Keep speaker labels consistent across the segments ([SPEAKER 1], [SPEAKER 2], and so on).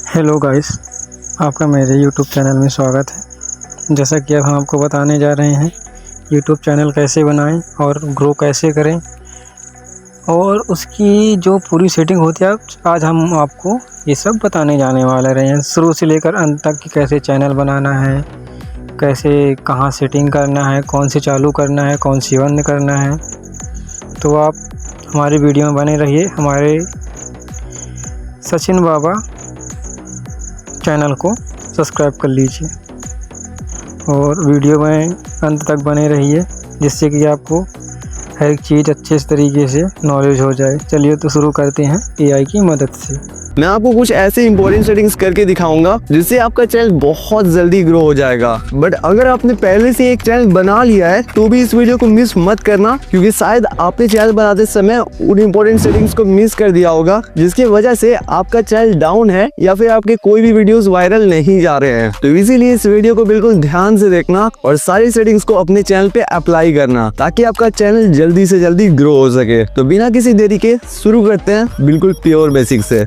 [SPEAKER 1] Hello guys, आपका मेरे YouTube channel में स्वागत है। जैसा कि अब हम आपको बताने जा रहे हैं यूट्यूब चैनल कैसे बनाएं और ग्रो कैसे करें और उसकी जो पूरी सेटिंग होती है, आज हम आपको ये सब बताने जाने वाले रहे हैं, शुरू से लेकर अंत तक कि कैसे चैनल बनाना है, कैसे कहाँ सेटिंग करना है, कौन से चालू करना है, कौन सी बंद करना है। तो आप हमारी वीडियो में बने रहिए। हमारे सचिन बाबा चैनल को सब्सक्राइब कर लीजिए और वीडियो में अंत तक बने रहिए, जिससे कि आपको हर एक चीज़ अच्छे तरीके से नॉलेज हो जाए। चलिए तो शुरू करते हैं एआई की मदद से।
[SPEAKER 2] मैं आपको कुछ ऐसे इंपॉर्टेंट सेटिंग्स करके दिखाऊंगा जिससे आपका चैनल बहुत जल्दी ग्रो हो जाएगा। बट अगर आपने पहले से एक चैनल बना लिया है तो भी इस वीडियो को मिस मत करना, क्योंकि शायद आपने चैनल बनाते समय उन इंपॉर्टेंट सेटिंग्स को मिस कर दिया होगा, जिसकी वजह से आपका चैनल डाउन है या फिर आपके कोई भी वीडियोस वायरल नहीं जा रहे हैं। तो इसीलिए इस वीडियो को बिल्कुल ध्यान से देखना और सारी सेटिंग्स को अपने चैनल पे अप्लाई करना, ताकि आपका चैनल जल्दी से जल्दी ग्रो हो सके। तो बिना किसी देरी के शुरू करते हैं बिल्कुल प्योर बेसिक से।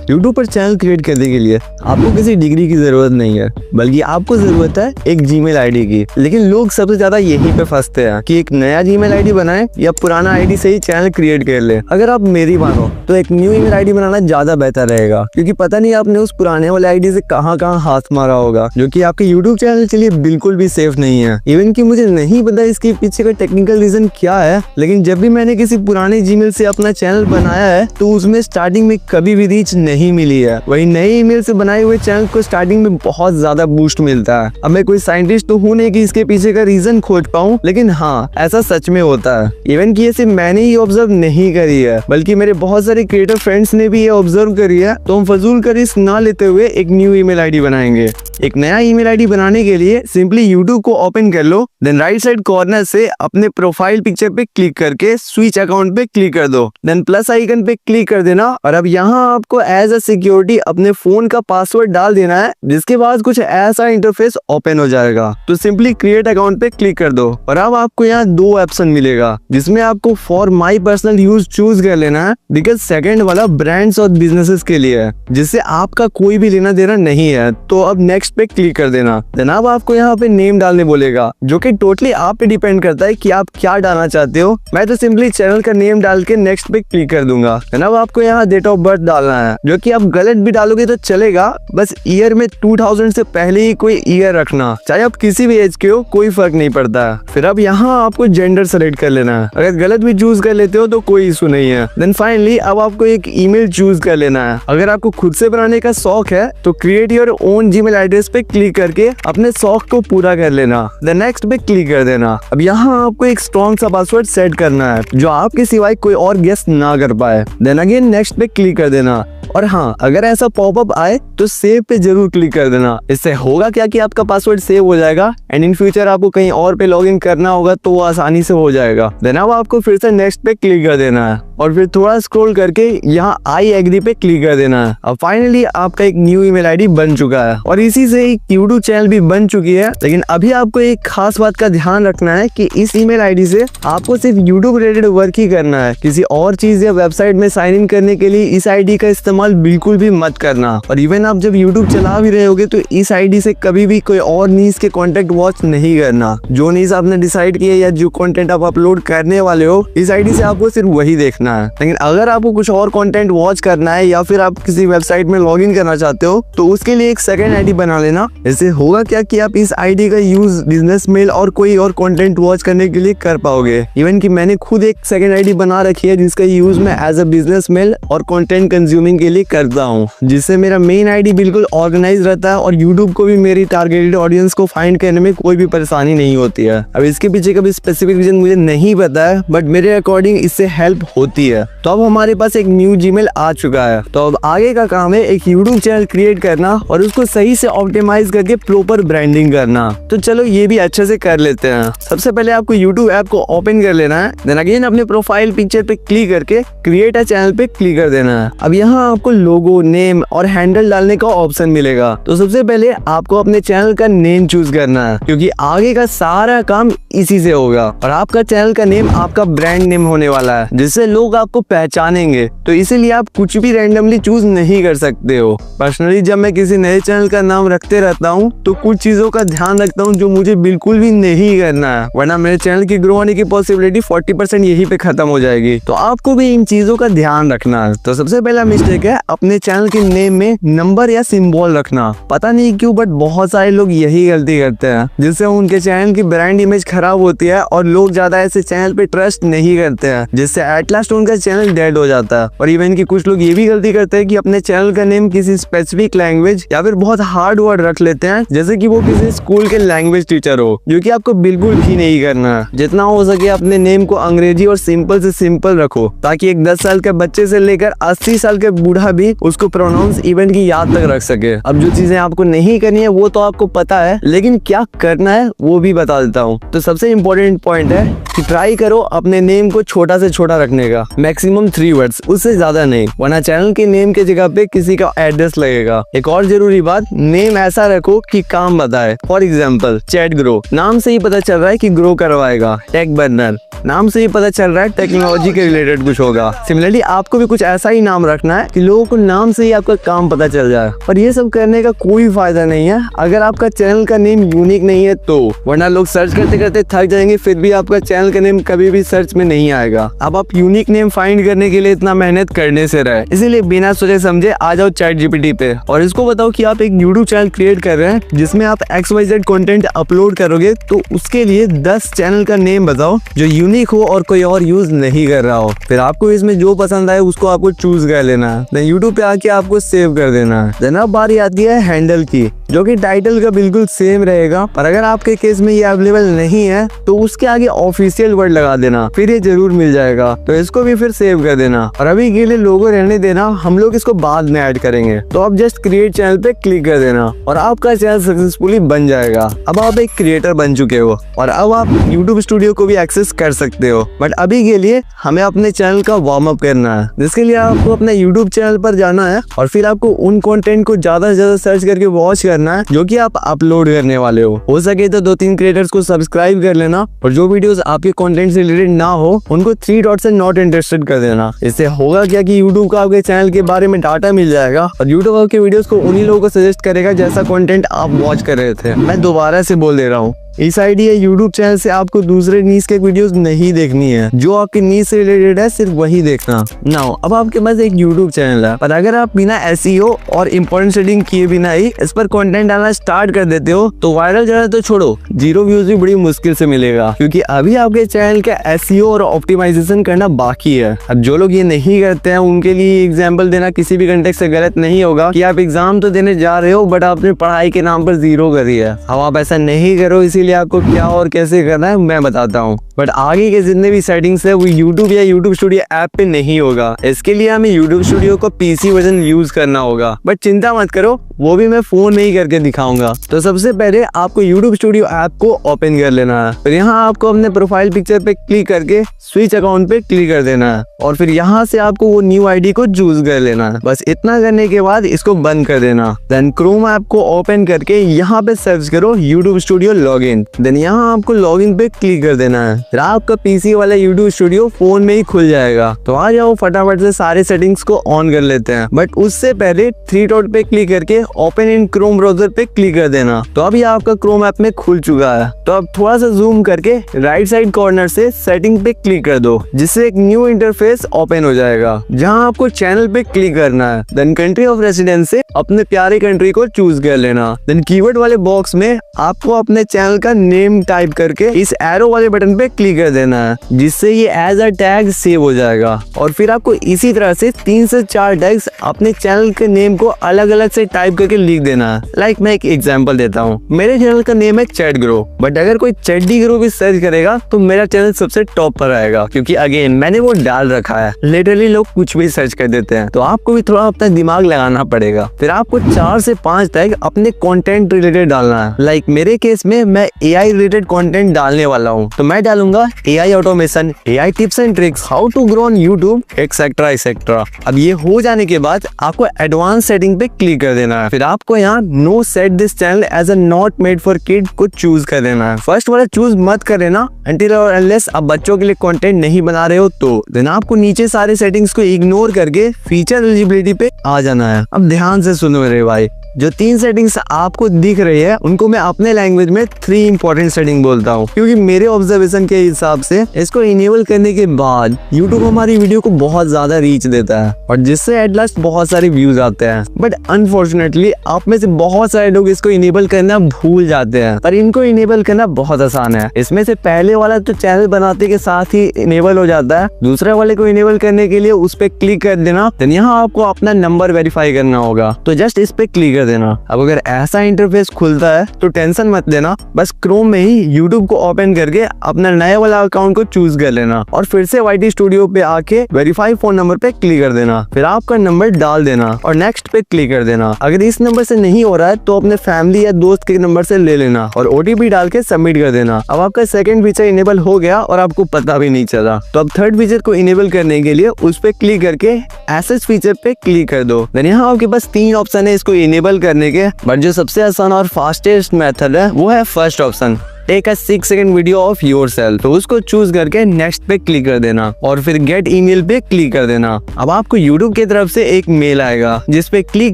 [SPEAKER 2] YouTube पर चैनल क्रिएट करने के लिए आपको किसी डिग्री की जरूरत नहीं है, बल्कि आपको जरूरत है एक जीमेल आईडी की। लेकिन लोग सबसे ज्यादा यहीं पे फंसते हैं कि एक नया जीमेल आईडी बनाएं या पुराना आईडी से ही चैनल क्रिएट कर ले। अगर आप मेरी मानो तो एक न्यू ईमेल आईडी बनाना ज्यादा बेहतर रहेगा, क्योंकि पता नहीं आपने उस पुराने वाले आईडी से कहाँ हाथ मारा होगा, जो कि आपके YouTube चैनल के लिए बिल्कुल भी सेफ नहीं है। इवन कि मुझे नहीं पता इसके पीछे का टेक्निकल रीजन क्या है, लेकिन जब भी मैंने किसी पुराने जीमेल से अपना चैनल बनाया है तो उसमें स्टार्टिंग में कभी भी रीच नहीं मिली है। वही नए ईमेल से बनाए हुए चैनल को स्टार्टिंग में बहुत ज्यादा बूस्ट मिलता है। अब मैं कोई साइंटिस्ट तो हूँ नहीं कि इसके पीछे का रीजन खोज पाऊँ, लेकिन हाँ, ऐसा सच में होता है। इवन कि ये सिर्फ मैंने ही ऑब्जर्व नहीं करी है, बल्कि मेरे बहुत सारे क्रिएटर फ्रेंड्स ने भी ये ऑब्जर्व करी है। तो हम फजूल का रिस्क ना लेते हुए एक न्यू ईमेल आईडी बनाएंगे। एक नया ईमेल आईडी बनाने के लिए सिंपली YouTube को ओपन कर लो, देन राइट साइड कॉर्नर से अपने प्रोफाइल पिक्चर पे क्लिक करके स्विच अकाउंट पे क्लिक कर दो, देन प्लस आइकन पे क्लिक कर देना। और अब यहाँ आपको एज अ सिक्योरिटी अपने फोन का पासवर्ड डाल देना है, जिसके बाद कुछ ऐसा इंटरफेस ओपन हो जाएगा। तो सिंपली क्रिएट अकाउंट पे क्लिक कर दो और अब आपको यहाँ दो ऑप्शन मिलेगा, जिसमें आपको for my personal use choose कर लेना है, बिकॉज सेकंड वाला ब्रांड्स और बिजनेसेस के लिए है, जिससे आपका कोई भी लेना देना नहीं है। तो अब नेक्स्ट पे क्लिक कर देना। जनाब आपको यहाँ पे नेम डालने बोलेगा, जो कि टोटली आप पे डिपेंड करता है कि आप क्या डालना चाहते हो। मैं तो सिंपली चैनल का नेम डाल के नेक्स्ट पे क्लिक कर दूंगा। जनाब आपको यहाँ डेट ऑफ बर्थ डालना है, जो कि आप गलत भी डालोगे तो चलेगा, बस ईयर में 2000 से पहले ही कोई ईयर रखना, चाहे आप किसी भी एज के हो, कोई फर्क नहीं पड़ता है। फिर अब यहाँ आपको जेंडर सेलेक्ट कर लेना है। अगर गलत भी चूज कर लेते हो तो कोई इशू नहीं है। देन फाइनली अब आपको एक ईमेल चूज कर लेना है। अगर आपको खुद से बनाने का शौक है तो create your own Gmail address पे क्लिक करके अपने शौक को पूरा कर लेना। देन नेक्स्ट पे क्लिक कर देना। अब यहाँ आपको एक स्ट्रॉन्ग सा पासवर्ड सेट करना है, जो आपके सिवाय कोई और गेस ना कर पाए। देन अगेन नेक्स्ट पे क्लिक कर देना। और हाँ, अगर ऐसा पॉपअप आए तो सेव पे जरूर क्लिक कर देना। इससे होगा क्या कि आपका पासवर्ड सेव हो जाएगा एंड इन फ्यूचर आपको कहीं और पे लॉगिन करना होगा तो वो आसानी से हो जाएगा। देन अब आपको फिर से नेक्स्ट पे क्लिक कर देना है और फिर थोड़ा स्क्रॉल करके यहाँ आई एग्री पे क्लिक कर देना है। अब फाइनली आपका एक न्यू ईमेल आईडी बन चुका है और इसी से एक यूट्यूब चैनल भी बन चुकी है। लेकिन अभी आपको एक खास बात का ध्यान रखना है कि इस ईमेल आईडी से आपको सिर्फ यूट्यूब रिलेटेड वर्क ही करना है। किसी और चीज या वेबसाइट में साइन इन करने के लिए इस आईडी का इस्तेमाल बिल्कुल भी मत करना। और इवन आप जब यूट्यूब चला भी रहे होगे तो इस आईडी से कभी भी कोई और नीज के कॉन्टेंट वॉच नहीं करना। जो नीज आपने डिसाइड किया या जो कॉन्टेंट आप अपलोड करने वाले हो, इस आईडी से आपको सिर्फ वही देखना है। लेकिन अगर आपको कुछ और कंटेंट वॉच करना है या फिर आप किसी वेबसाइट में लॉगिन करना चाहते हो तो उसके लिए एक सेकंड आईडी बना लेना। इससे होगा क्या कि आप इस आईडी का यूज बिजनेस मेल और कोई और कंटेंट वॉच करने के लिए कर पाओगे। इवन कि मैंने खुद एक सेकंड आईडी बना रखी है, जिसका यूज मैं एज अ बिजनेस मेल और कंटेंट कंज्यूमिंग के लिए करता हूँ, जिससे मेरा मेन आईडी बिल्कुल ऑर्गेनाइज रहता है और यूट्यूब को भी मेरी टारगेटेड ऑडियंस को फाइंड करने में कोई भी परेशानी नहीं होती है। अब इसके पीछे का भी स्पेसिफिक रीजन मुझे नहीं पता है, बट मेरे अकॉर्डिंग इससे हेल्प होती है। तो अब हमारे पास एक न्यू जीमेल आ चुका है। तो अब आगे का काम है एक यूट्यूब चैनल क्रिएट करना और उसको सही से ऑप्टिमाइज करके प्रॉपर ब्रांडिंग करना। तो चलो ये भी अच्छे से कर लेते हैं। सबसे पहले आपको यूट्यूब ऐप को ओपन कर लेना है। देन अगेन अपने प्रोफाइल पिक्चर पे क्लिक करके क्रिएट अ चैनल पे क्लिक कर देना है। अब यहाँ यहाँ आपको लोगो, नेम और हैंडल डालने का ऑप्शन मिलेगा। तो सबसे पहले आपको अपने चैनल का नेम चूज करना है, क्योंकि आगे का सारा काम इसी से होगा। और आपका चैनल का नेम आपका ब्रांड नेम होने वाला है, जिससे लोग आपको पहचानेंगे। तो इसीलिए आप कुछ भी रैंडमली चूज नहीं कर सकते हो। पर्सनली जब मैं किसी नए चैनल का नाम रखते रहता हूँ तो कुछ चीजों का ध्यान रखता हूँ जो मुझे बिल्कुल भी नहीं करना है, वरना मेरे चैनल की ग्रो होने की पॉसिबिलिटी 40% यहीं पे खत्म हो जाएगी। तो आपको भी इन चीजों का ध्यान रखना है। तो सबसे पहला मिस्टेक है अपने चैनल के नेम में नंबर या सिंबल रखना। पता नहीं क्यों बट बहुत सारे लोग यही गलती करते हैं, जिससे उनके चैनल की ब्रांड इमेज खराब होती है और लोग ज्यादा ऐसे चैनल पे ट्रस्ट नहीं करते हैं, जिससे एट लास्ट उनका चैनल डेड हो जाता है। और इवन की कुछ लोग ये भी गलती करते हैं कि अपने चैनल का नेम किसी स्पेसिफिक लैंग्वेज या फिर बहुत हार्ड वर्ड रख लेते हैं, जैसे कि वो किसी स्कूल के लैंग्वेज टीचर हो, जो कि आपको बिल्कुल भी नहीं करना है। जितना हो सके अपने नेम को अंग्रेजी और सिंपल से सिंपल रखो, ताकि एक 10 साल के बच्चे से लेकर 80 साल के बूढ़ा भी उसको प्रोनाउंस इवेंट की याद तक रख सके। अब जो चीजें आपको नहीं करनी है वो तो आपको पता है, लेकिन क्या करना है वो भी बता देता हूँ। तो सबसे इम्पोर्टेंट पॉइंट है कि ट्राई करो अपने नेम को छोटा से छोटा रखने का, मैक्सिमम 3 वर्ड्स, उससे ज्यादा नहीं, वरना चैनल के नेम के जगह पे किसी का एड्रेस लगेगा। एक और जरूरी बात, नेम ऐसा रखो कि काम बताए। फॉर एग्जाम्पल चैट ग्रो, नाम से ही पता चल रहा है कि ग्रो करवाएगा। टेक बर्नर, नाम से ही पता चल रहा है टेक्नोलॉजी के रिलेटेड कुछ होगा। सिमिलरली आपको भी कुछ ऐसा ही नाम रखना है कि लोगों को नाम से ही आपका काम पता चल जाए। और ये सब करने का कोई फायदा नहीं है अगर आपका चैनल का नेम यूनिक नहीं है तो, वरना लोग सर्च करते करते थक जाएंगे, फिर भी आपका चैनल का नेम कभी भी सर्च में नहीं आएगा। अब आप यूनिक नेम फाइंड करने के लिए इतना मेहनत करने से रहे, इसीलिए बिना सोचे समझे आ जाओ ChatGPT पे और इसको बताओ कि आप एक यूट्यूब चैनल क्रिएट कर रहे हैं जिसमें आप XYZ कंटेंट अपलोड करोगे, तो उसके लिए 10 चैनल का नेम बताओ जो यूनिक हो और कोई और यूज नहीं कर रहा हो। फिर आपको इसमें जो पसंद आए उसको आपको चूज कर लेना है, देन यूट्यूब पे आके आपको सेव कर देना है। देन अब बारी आती है हैंडल की, जो कि टाइटल का बिल्कुल सेम रहेगा, पर अगर आपके केस में ये अवेलेबल नहीं है तो उसके आगे ऑफिशियल वर्ड लगा देना, फिर ये जरूर मिल जाएगा। तो इसको भी फिर सेव कर देना और अभी के लिए लोगो रहने देना, हम लोग इसको बाद में ऐड करेंगे। तो आप जस्ट क्रिएट चैनल पे क्लिक कर देना और आपका चैनल सक्सेसफुली बन जाएगा। अब आप एक क्रिएटर बन चुके हो और अब आप यूट्यूब स्टूडियो को भी एक्सेस कर सकते हो, बट अभी के लिए हमें अपने चैनल का वार्म अप करना है, जिसके लिए आपको अपने यूट्यूब चैनल पर जाना है और फिर आपको उन कंटेंट को ज्यादा से ज्यादा सर्च करके वॉच करना है जो कि आप अपलोड करने वाले हो सके तो 2-3 क्रिएटर्स को सब्सक्राइब कर लेना और जो वीडियोस आपके कंटेंट से रिलेटेड ना हो उनको 3 डॉट से नॉट इंटरेस्टेड कर देना। इससे होगा क्या कि यूट्यूब का आपके चैनल के बारे में डाटा मिल जाएगा और यूट्यूब आपके वीडियोस को उन्हीं लोगों को सजेस्ट करेगा जैसा कंटेंट आप वॉच कर रहे थे। मैं दोबारा से बोल दे रहा हूँ, इस आईडी यूट्यूब चैनल से आपको दूसरे नीश के वीडियोस नहीं देखनी है, जो आपके नीश से रिलेटेड है सिर्फ वही देखना। नाउ अब आपके पास एक यूट्यूब चैनल है, पर अगर आप बिना SEO और इम्पोर्टेंट सेटिंग किए बिना ही इस पर कंटेंट डालना स्टार्ट कर देते हो तो वायरल जाना तो छोड़ो, 0 व्यूज भी बड़ी मुश्किल से मिलेगा, क्योंकि अभी आपके चैनल का SEO और ऑप्टिमाइजेशन करना बाकी है। अब जो लोग ये नहीं करते हैं उनके लिए एग्जाम्पल देना किसी भी कंटेक्स्ट से गलत नहीं होगा कि आप एग्जाम तो देने जा रहे हो बट आपने पढ़ाई के नाम पर 0 करी है। अब आप ऐसा नहीं करो, इसीलिए आपको क्या और कैसे करना है मैं बताता हूँ। बट आगे के जितने भी सेटिंग्स है वो YouTube या YouTube स्टूडियो ऐप पे नहीं होगा। इसके लिए हमें YouTube स्टूडियो को PC वर्जन यूज करना होगा, बट चिंता मत करो, वो भी मैं फोन में ही करके दिखाऊंगा। तो सबसे पहले आपको YouTube स्टूडियो ऐप को ओपन कर लेना है, फिर यहाँ आपको अपने प्रोफाइल पिक्चर पे क्लिक करके स्विच अकाउंट पे क्लिक कर देना है और फिर यहाँ से आपको वो न्यू आईडी को चूज कर लेना है। बस इतना करने के बाद इसको बंद कर देना। देन क्रोम ऐप को ओपन करके यहाँ पे सर्च करो YouTube स्टूडियो लॉगिन। देन यहाँ आपको लॉगिन पे क्लिक कर देना है, फिर आपका PC वाला YouTube स्टूडियो फोन में ही खुल जाएगा। तो आ जाओ फटाफट से सारे सेटिंग्स को ऑन कर लेते हैं, बट उससे पहले 3 डॉट पे क्लिक करके ओपन इन क्रोम ब्राउजर पे क्लिक कर देना। तो अभी आपका क्रोम ऐप में खुल चुका है। तो अब थोड़ा सा जूम करके राइट साइड कॉर्नर से सेटिंग पे क्लिक कर दो, जिससे एक न्यू इंटरफेस ओपन हो जाएगा, जहां आपको चैनल पे क्लिक करना है। देन कंट्री ऑफ रेसिडेंस से अपने प्यारे कंट्री को चूज कर लेना। देन कीवर्ड वाले बॉक्स में आपको अपने चैनल का नेम टाइप करके इस एरो वाले बटन पे क्लिक कर देना है, जिससे ये एज अ टैग सेव हो जाएगा। और फिर आपको इसी तरह से 3 से 4 टैग्स अपने चैनल के नेम को अलग अलग से टाइप करके लिख देना है। लाइक मैं एक एग्जांपल देता हूँ, मेरे चैनल का नेम है चैट ग्रो, बट अगर कोई चड्डी ग्रो भी सर्च करेगा तो मेरा चैनल सबसे टॉप पर आएगा, क्योंकि अगेन मैंने वो डाल रखा है। लिटरली लोग कुछ भी सर्च कर देते हैं, तो आपको भी थोड़ा अपना दिमाग लगाना पड़ेगा। फिर आपको 4 से 5 टैग अपने कंटेंट रिलेटेड डालना है। लाइक मेरे केस में मैं AI रिलेटेड कंटेंट डालने वाला हूँ, तो मैं डालूंगा बताऊंगा AI automation, AI tips and tricks, how to grow on YouTube, etcetera etcetera. अब ये हो जाने के बाद आपको एडवांस सेटिंग पे क्लिक कर देना है। फिर आपको यहाँ no set this channel as a not made for kid को चूज कर देना है। फर्स्ट वाला चूज मत कर लेना until or unless आप बच्चों के लिए कंटेंट नहीं बना रहे हो तो। देन आपको नीचे सारे सेटिंग्स को इग्नोर करके फीचर एलिजिबिलिटी पे आ जाना है। अब ध्यान से सुनो मेरे भाई, जो 3 सेटिंग्स आपको दिख रही है उनको मैं अपने लैंग्वेज में 3 इंपॉर्टेंट सेटिंग बोलता हूँ, क्योंकि मेरे ऑब्जर्वेशन के हिसाब से इसको इनेबल करने के बाद YouTube हमारी वीडियो को बहुत ज्यादा रीच देता है और जिससे एट लास्ट बहुत सारे व्यूज आते हैं। बट अनफॉर्चुनेटली आप में से बहुत सारे लोग इसको इनेबल करना भूल जाते हैं, पर इनको इनेबल करना बहुत आसान है। इसमें से पहले वाला तो चैनल बनाते के साथ ही इनेबल हो जाता है। दूसरे वाले को इनेबल करने के लिए उस पर क्लिक कर देना, देन यहाँ आपको अपना नंबर वेरीफाई करना होगा, तो जस्ट इस पे क्लिक कर देना। अब अगर ऐसा इंटरफेस खुलता है तो टेंशन मत लेना, बस क्रोम में ही YouTube को ओपन करके अपना नया वाला अकाउंट को चूज कर लेना और फिर से YT स्टूडियो पे आके वेरीफाई फोन नंबर पे क्लिक कर देना। फिर आपका नंबर डाल देना और नेक्स्ट पे क्लिक कर देना। अगर इस नंबर से नहीं हो रहा है तो अपने फैमिली या दोस्त के नंबर से ले लेना और OTP डाल के सबमिट कर देना। अब आपका सेकंड फीचर इनेबल हो गया और आपको पता भी नहीं चला। तो अब थर्ड फीचर को इनेबल करने के लिए उस पे क्लिक करके एसेस फीचर पे क्लिक कर दो। देन यहाँ आपके पास 3 ऑप्शन है इसको इनेबल करने के, बट जो सबसे आसान और फास्टेस्ट मेथड है वो है first option, take a 6 second video of yourself. तो उसको चूज करके नेक्स्ट पे क्लिक कर देना और फिर गेट ईमेल पे क्लिक कर देना। अब आपको YouTube की तरफ से एक मेल आएगा जिस पे क्लिक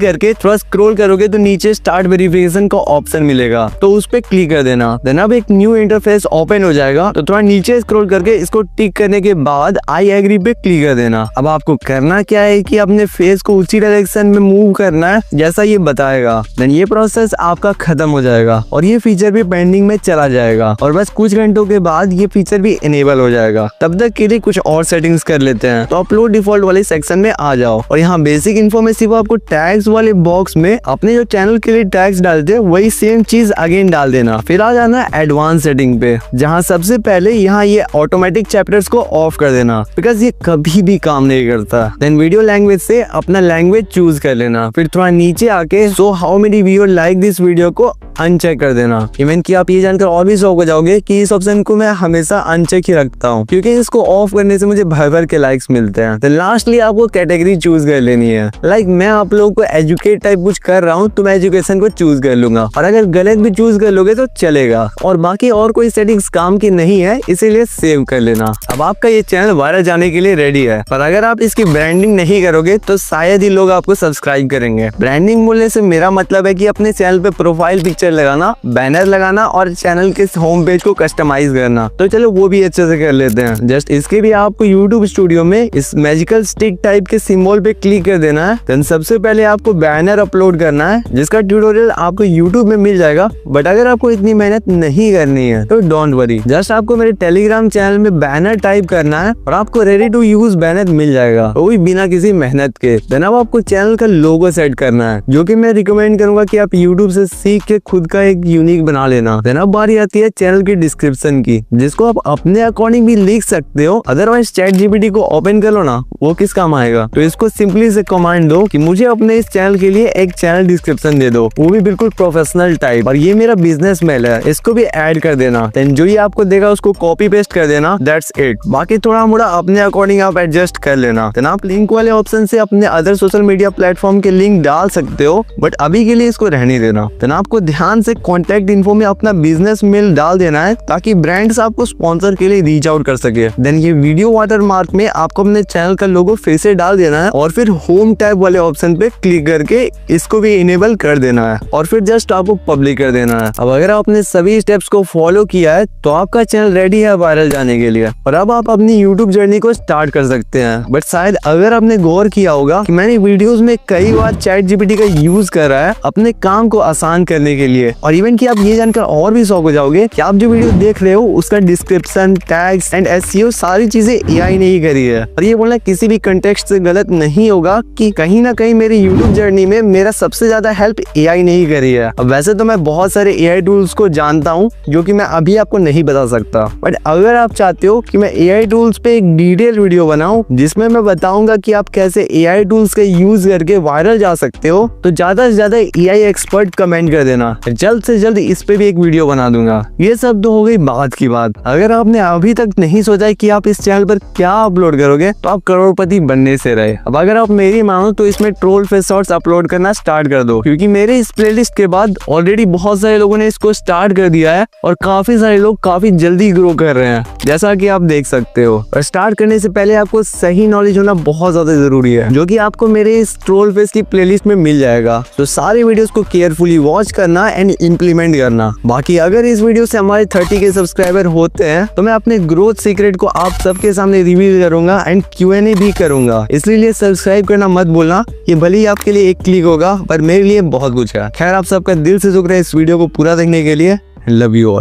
[SPEAKER 2] करके थोड़ा स्क्रॉल करोगे तो नीचे स्टार्ट वेरिफिकेशन का ऑप्शन मिलेगा, तो उस पे क्लिक कर देना। देन अब एक न्यू इंटरफेस ओपन हो जाएगा, तो थोड़ा नीचे स्क्रॉल करके इसको टिक करने के बाद आई एग्री पे क्लिक कर देना। अब आपको करना क्या है कि अपने फेस को उसी डायरेक्शन में मूव करना है जैसा ये बताएगा। देन ये प्रोसेस आपका खत्म हो जाएगा और ये फीचर भी पेंडिंग में चला जाएगा और बस कुछ घंटों के बाद ये फीचर भी इनेबल हो जाएगा। तब तक के लिए कुछ और सेटिंग्स कर लेते हैं। तो अपलोड डिफॉल्ट वाले सेक्शन में आ जाओ और यहाँ बेसिक इन्फॉर्मेटिव आपको टैग्स वाले बॉक्स में अपने जो चैनल के लिए टैग्स डालते हैं वही सेम चीज अगेन डाल देना। फिर आ जाना एडवांस सेटिंग पे, जहाँ सबसे पहले यहाँ ये ऑटोमेटिक चैप्टर्स को ऑफ कर देना, बिकॉज ये कभी भी काम नहीं करता। देन वीडियो लैंग्वेज से अपना लैंग्वेज चूज कर लेना। फिर थोड़ा नीचे आके so how many viewer like this video को अनचेक कर देना। इवन कि आप ये जानकर और भी शौक हो जाओगे कि इस ऑप्शन को मैं हमेशा अनचेक ही रखता हूँ, क्योंकि इसको ऑफ करने से मुझे भर भर के लाइक्स मिलते हैं। तो लास्टली आपको कैटेगरी चूज कर लेनी है। लाइक मैं आप लोगों को एजुकेट टाइप कुछ कर रहा हूँ तो मैं एजुकेशन को चूज कर लूंगा, और अगर गलत भी चूज कर लोगे तो चलेगा। और बाकी और कोई सेटिंग्स काम की नहीं है, इसीलिए सेव कर लेना। अब आपका ये चैनल वायरल जाने के लिए रेडी है, पर अगर आप इसकी ब्रांडिंग नहीं करोगे तो शायद ही लोग आपको सब्सक्राइब करेंगे। ब्रांडिंग बोलने से मेरा मतलब है कि अपने चैनल पे प्रोफाइल पिक्चर लगाना, बैनर लगाना और चैनल के होम पेज को कस्टमाइज करना। तो चलो वो भी अच्छे से कर लेते हैं। जस्ट इसके भी आपको YouTube स्टूडियो में इस मैजिकल स्टिक टाइप के सिंबल पे क्लिक कर देना है। देन सबसे पहले आपको बैनर अपलोड करना है, जिसका ट्यूटोरियल आपको YouTube में मिल जाएगा। बट अगर आपको इतनी मेहनत नहीं करनी है तो डोंट वरी, जस्ट आपको मेरे टेलीग्राम चैनल में बैनर टाइप करना है और आपको रेडी टू यूज बैनर मिल जाएगा, वो भी बिना किसी मेहनत के। देन अब आपको चैनल का लोगो सेट करना है, जो कि मैं रिकमेंड करूंगा कि आप YouTube से सीख के खुद का एक यूनिक बना लेना। देन अब बारी आती है चैनल की डिस्क्रिप्शन की, जिसको आप अपने अकॉर्डिंग भी लिख सकते हो। अदरवाइज ChatGPT को ओपन कर लो ना, वो किस काम आएगा। तो इसको सिंपली से कमांड दो कि मुझे अपने इस चैनल के लिए एक चैनल डिस्क्रिप्शन दे दो, वो भी बिल्कुल प्रोफेशनल टाइप, और ये मेरा बिजनेस मेल है, इसको भी ऐड कर देना। देन जो ये आपको देगा उसको कॉपी पेस्ट कर देना, दैट्स इट। बाकी थोड़ा मोड़ा अपने अकॉर्डिंग आप एडजस्ट कर लेना। देन आप लिंक वाले ऑप्शन से अपने अदर सोशल मीडिया प्लेटफॉर्म के लिंक डाल सकते हो, बट अभी के लिए इसको रहने देना। देन आपको ध्यान से कॉन्टेक्ट इन्फो में अपना बिजनेस मेल डाल देना है, ताकि ब्रांड्स आपको स्पॉन्सर के लिए रीच आउट कर सके। देन ये वीडियो वाटरमार्क में आपको अपने चैनल का लोगो फिर से डाल देना है और फिर होम टैब वाले ऑप्शन पे क्लिक करके इसको भी इनेबल कर देना है और फिर जस्ट आपको पब्लिक कर देना है। अब अगर आपने सभी स्टेप्स को फॉलो किया है तो आपका चैनल रेडी है वायरल जाने के लिए, और अब आप अपनी यूट्यूब जर्नी को स्टार्ट कर सकते हैं। बट शायद अगर आपने गौर किया होगा कि मैंने वीडियोस में कई बार ChatGPT का यूज कर रहा है अपने काम को आसान करने के लिए, और इवन कि आप ये जानकर और भी शौक हो जाओगे कि आप जो वीडियो देख रहे हो उसका डिस्क्रिप्शन, टैग्स एंड SEO सारी चीजें AI ने ही करी है। और ये बोलना किसी भी कंटेक्स्ट से गलत नहीं होगा कि कहीं ना कहीं मेरी यूट्यूब जर्नी में मेरा सबसे ज्यादा हेल्प AI ने ही करी है। अब वैसे तो मैं बहुत सारे AI टूल्स को जानता हूँ जो कि मैं अभी आपको नहीं बता सकता, बट अगर आप चाहते हो कि मैं AI टूल्स पे एक डिटेल वीडियो बनाऊं जिसमें मैं बताऊंगा कि आप कैसे AI टूल्स के यूज करके वायरल जा सकते हो, तो ज्यादा से ज्यादा AI एक्सपर्ट कमेंट कर देना, जल्द से जल्द इस पे भी एक वीडियो बना दूंगा। जाएगा। ये सब तो हो गई बात की बात। अगर आपने अभी तक नहीं सोचा है कि आप इस चैनल पर क्या अपलोड करोगे तो आप करोड़पति बनने से रहे। अब अगर आप मेरी मानो तो इसमें ट्रोल फेस शॉर्ट्स अपलोड करना स्टार्ट कर दो, क्योंकि मेरे इस प्लेलिस्ट के बाद ऑलरेडी बहुत सारे लोगों ने इसको स्टार्ट कर दिया है और काफी सारे लोग काफी जल्दी ग्रो कर रहे हैं, जैसा कि आप देख सकते हो। और स्टार्ट करने से पहले आपको सही नॉलेज होना बहुत ज्यादा जरूरी है, जो कि आपको मेरे इस ट्रोल फेस की प्लेलिस्ट में मिल जाएगा। तो सारे वीडियोस को केयरफुली वॉच करना एंड इम्प्लीमेंट करना। बाकी अगर इस वीडियो से हमारे 30 के सब्सक्राइबर होते हैं तो मैं अपने ग्रोथ सीक्रेट को आप सबके सामने रिवील करूंगा एंड Q&A भी करूंगा। इसलिए सब्सक्राइब करना मत भूलना। ये भले ही आपके लिए एक क्लिक होगा पर मेरे लिए बहुत कुछ है। खैर, आप सबका दिल से शुक्रिया इस वीडियो को पूरा देखने के लिए। Love you all.